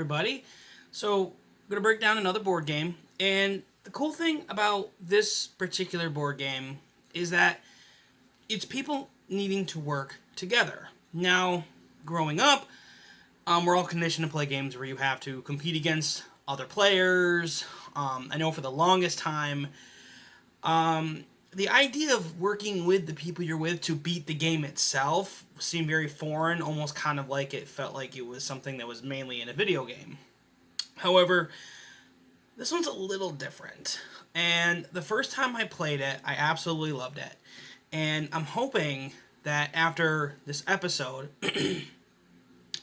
everybody. So, I'm going to break down another board game. And the cool thing about this particular board game is that it's people needing to work together. Now, growing up, we're all conditioned to play games where you have to compete against other players. I know for the longest time, the idea of working with the people you're with to beat the game itself seemed very foreign, almost kind of like it felt like it was something that was mainly in a video game. However, this one's a little different. And the first time I played it, I absolutely loved it. And I'm hoping that after this episode,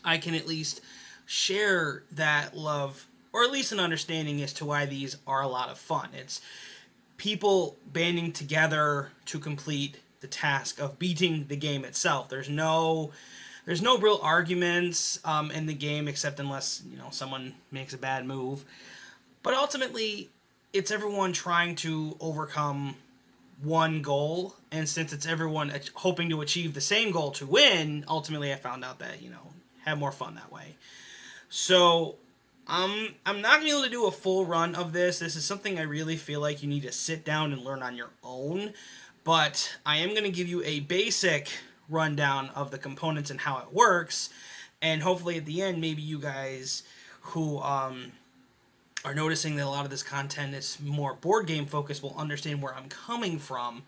I can at least share that love, or at least an understanding as to why these are a lot of fun. It's people banding together to complete the task of beating the game itself. There's no real arguments in the game, except unless someone makes a bad move. But ultimately, it's everyone trying to overcome one goal, and since it's everyone hoping to achieve the same goal to win, ultimately I found out that have more fun that way. So I'm not going to be able to do a full run of this. This is something I really feel like you need to sit down and learn on your own. But I am going to give you a basic rundown of the components and how it works. And hopefully at the end, maybe you guys who are noticing that a lot of this content is more board game focused will understand where I'm coming from.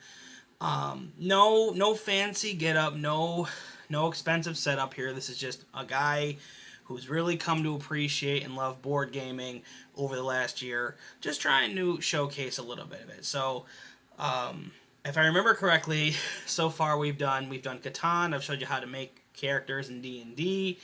No fancy get up, no expensive setup here. This is just a guy who's really come to appreciate and love board gaming over the last year, just trying to showcase a little bit of it. So, if I remember correctly, so far we've done Catan. I've showed you how to make characters in D&D.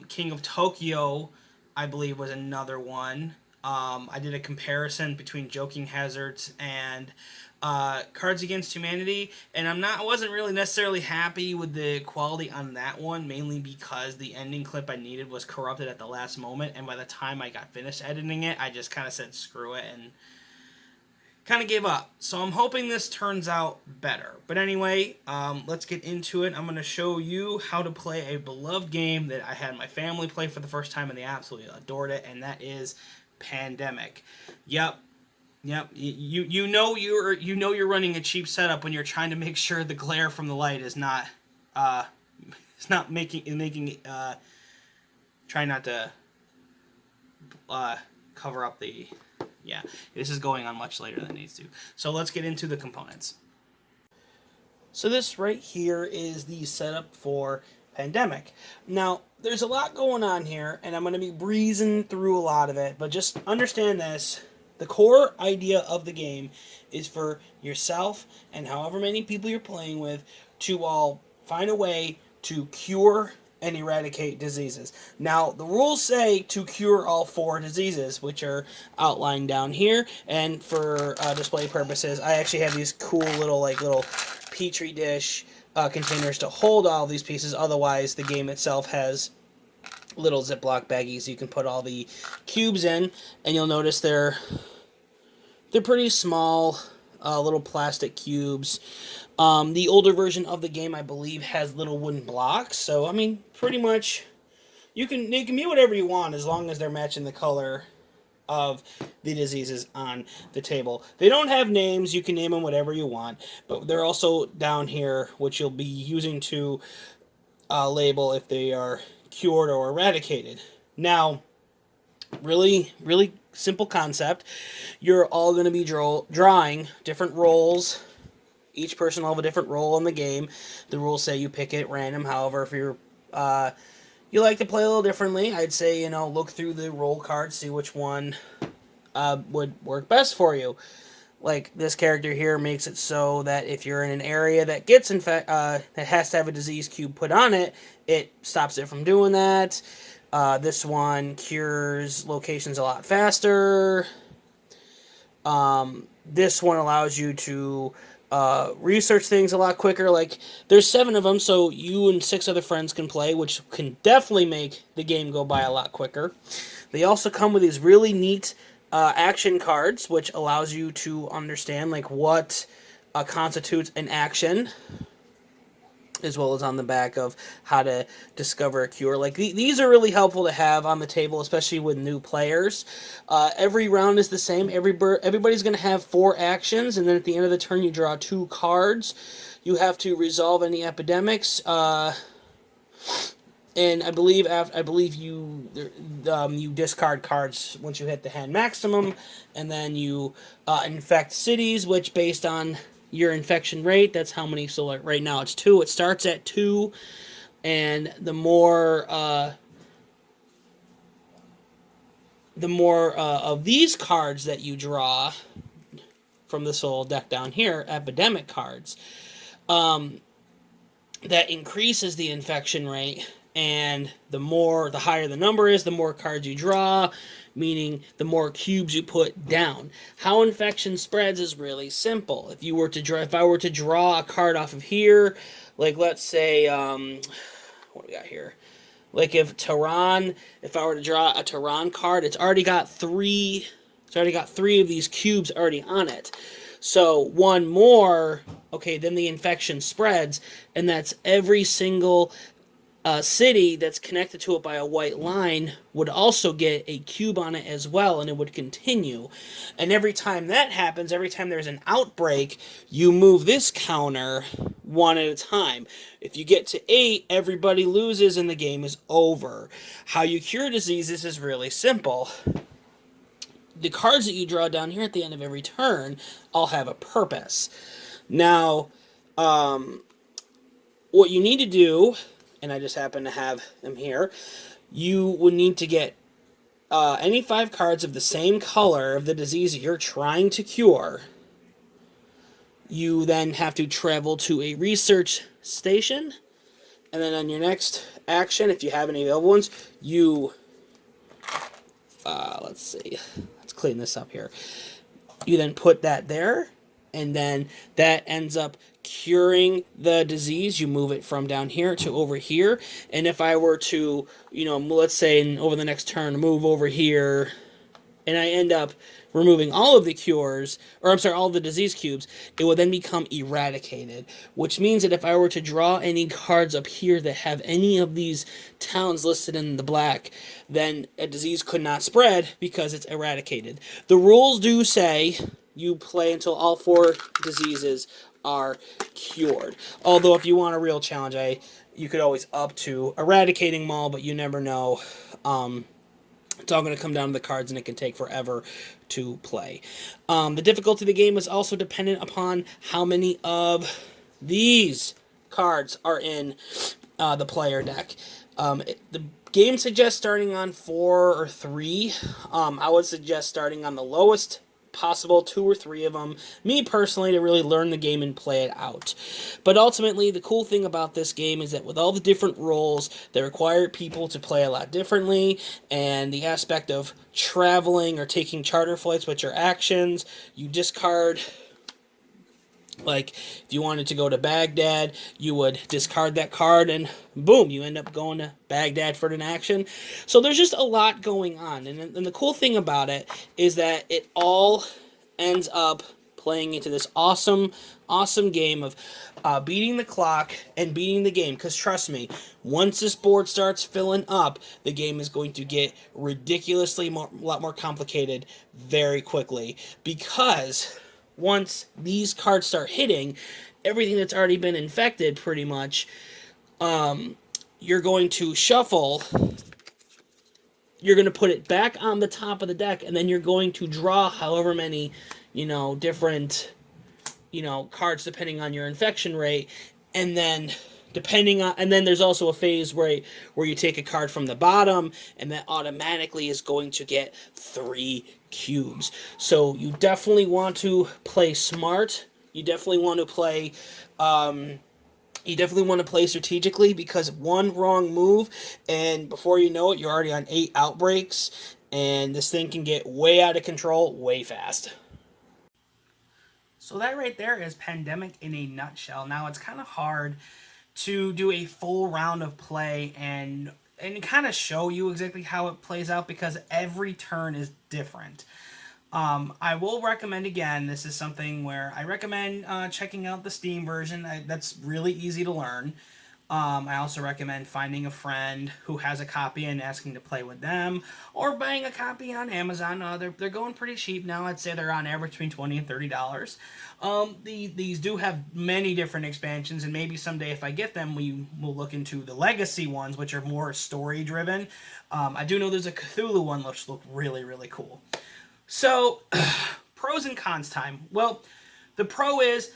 King of Tokyo, I believe, was another one. I did a comparison between Joking Hazards and Cards Against Humanity, and I wasn't really necessarily happy with the quality on that one, mainly because the ending clip I needed was corrupted at the last moment, and by the time I got finished editing it, I just kind of said screw it and kind of gave up. So I'm hoping this turns out better. But anyway, let's get into it. I'm going to show you how to play a beloved game that I had my family play for the first time, and they absolutely adored it, and that is Pandemic. Yep. You know you're running a cheap setup when you're trying to make sure the glare from the light is not making try not to cover up the. Yeah, this is going on much later than it needs to. So let's get into the components. So this right here is the setup for Pandemic. Now, there's a lot going on here, and I'm going to be breezing through a lot of it, but just understand this. The core idea of the game is for yourself and however many people you're playing with to all find a way to cure and eradicate diseases. Now, the rules say to cure all 4 diseases, which are outlined down here, and for display purposes, I actually have these cool little petri dish containers to hold all these pieces. Otherwise, the game itself has little Ziploc baggies you can put all the cubes in, and you'll notice they're pretty small, little plastic cubes. The older version of the game, I believe, has little wooden blocks. So, I mean, pretty much, you can be whatever you want as long as they're matching the color of the diseases on the table. They don't have names. You can name them whatever you want. But they're also down here, which you'll be using to label if they are cured or eradicated. Now, really, really simple concept. You're all going to be drawing different roles. Each person will have a different role in the game. The rules say you pick it at random. However, if you like to play a little differently, I'd say, look through the roll cards, see which one would work best for you. Like this character here makes it so that if you're in an area that gets that has to have a disease cube put on it, it stops it from doing that. This one cures locations a lot faster. This one allows you to research things a lot quicker. Like, there's 7 of them, so you and 6 other friends can play, which can definitely make the game go by a lot quicker. They also come with these really neat action cards, which allows you to understand what constitutes an action. as well as on the back of how to discover a cure. Like these are really helpful to have on the table, especially with new players. Every round is the same. Everybody's going to have 4 actions, and then at the end of the turn, you draw 2 cards. You have to resolve any epidemics. And I believe you discard cards once you hit the hand maximum, and then you infect cities, which based on your infection rate, that's how many. So like right now it's 2. It starts at 2, and the more of these cards that you draw from this little deck down here, epidemic cards, that increases the infection rate, and the higher the number is, the more cards you draw, meaning the more cubes you put down. How infection spreads is really simple. If I were to draw a card off of here, like let's say what do we got here? Like if I were to draw a Tehran card, it's already got 3. It's already got 3 of these cubes already on it. So one more, okay, then the infection spreads, and that's every single city that's connected to it by a white line would also get a cube on it as well, and it would continue. And every time that happens, every time there's an outbreak, you move this counter 1 at a time. If you get to 8, everybody loses and the game is over. How you cure diseases is really simple. The cards that you draw down here at the end of every turn all have a purpose. Now, what you need to do, and I just happen to have them here, you would need to get any 5 cards of the same color of the disease you're trying to cure. You then have to travel to a research station, and then on your next action, if you have any available ones, you let's see, let's clean this up here. You then put that there, and then that ends up curing the disease. You move it from down here to over here, and if I were to, let's say over the next turn, move over here, and I end up removing all of the cures, or I'm sorry, all of the disease cubes, it will then become eradicated, which means that if I were to draw any cards up here that have any of these towns listed in the black, then a disease could not spread because it's eradicated. The rules do say you play until all 4 diseases are cured. Although if you want a real challenge, you could always up to eradicating them all, but you never know. It's all going to come down to the cards, and it can take forever to play. The difficulty of the game is also dependent upon how many of these cards are in the player deck. The game suggests starting on 4 or 3. I would suggest starting on the lowest possible, 2 or 3 of them, me personally, to really learn the game and play it out. But ultimately, the cool thing about this game is that with all the different roles that require people to play a lot differently, and the aspect of traveling or taking charter flights, which are actions, you discard. Like, if you wanted to go to Baghdad, you would discard that card, and boom, you end up going to Baghdad for an action. So there's just a lot going on, and the cool thing about it is that it all ends up playing into this awesome game of beating the clock and beating the game. Because trust me, once this board starts filling up, the game is going to get ridiculously a lot more complicated very quickly. Because once these cards start hitting, everything that's already been infected, pretty much, you're going to shuffle. You're going to put it back on the top of the deck, and then you're going to draw however many, different, cards depending on your infection rate, and then there's also a phase where you take a card from the bottom, and that automatically is going to get 3 cubes. So you definitely want to play smart. You definitely want to play strategically, because one wrong move, and before you know it, you're already on 8 outbreaks, and this thing can get way out of control way fast. So that right there is Pandemic in a nutshell. Now, it's kind of hard to do a full round of play and kind of show you exactly how it plays out, because every turn is different. I will recommend, again, this is something where I recommend checking out the Steam version. That's really easy to learn. I also recommend finding a friend who has a copy and asking to play with them, or buying a copy on Amazon. They're going pretty cheap now. I'd say they're on average between $20 and $30. These do have many different expansions, and maybe someday if I get them, we will look into the legacy ones, which are more story driven. I do know there's a Cthulhu one which look really really cool. So, pros and cons time. Well, the pro is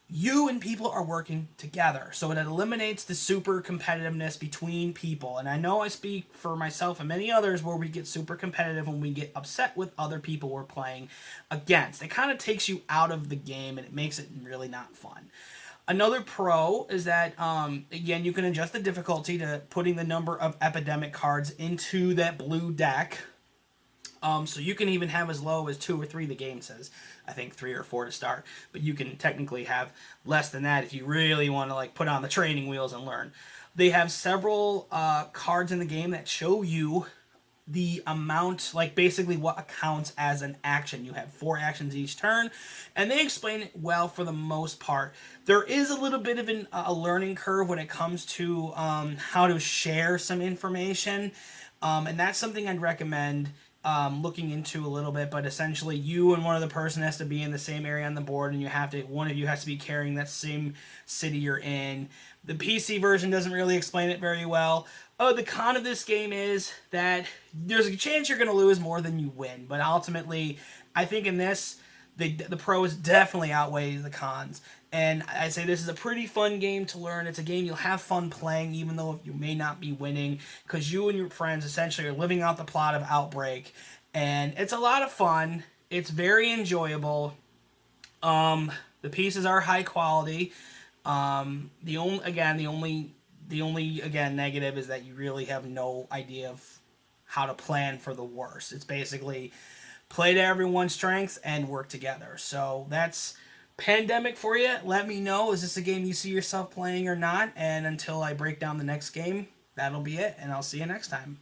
you and people are working together. So it eliminates the super competitiveness between people. And I know I speak for myself and many others where we get super competitive when we get upset with other people we're playing against. It kind of takes you out of the game and it makes it really not fun. Another pro is that, again, you can adjust the difficulty to putting the number of epidemic cards into that blue deck. So you can even have as low as 2 or 3. The game says, I think 3 or 4 to start, but you can technically have less than that if you really want to like put on the training wheels and learn. They have several cards in the game that show you the amount, like basically what counts as an action. You have 4 actions each turn, and they explain it well for the most part. There is a little bit of a learning curve when it comes to how to share some information, and that's something I'd recommend looking into a little bit. But essentially, you and one other person has to be in the same area on the board, and one of you has to be carrying that same city you're in. The PC version doesn't really explain it very well. Oh, the con of this game is that there's a chance you're going to lose more than you win. But ultimately, I think in this, the pros definitely outweigh the cons. And I say this is a pretty fun game to learn. It's a game you'll have fun playing, even though you may not be winning, because you and your friends essentially are living out the plot of Outbreak. And it's a lot of fun. It's very enjoyable. The pieces are high quality. The only negative is that you really have no idea of how to plan for the worst. It's basically play to everyone's strengths and work together. So that's Pandemic for you. Let me know, is this a game you see yourself playing or not? And until I break down the next game, that'll be it, and I'll see you next time.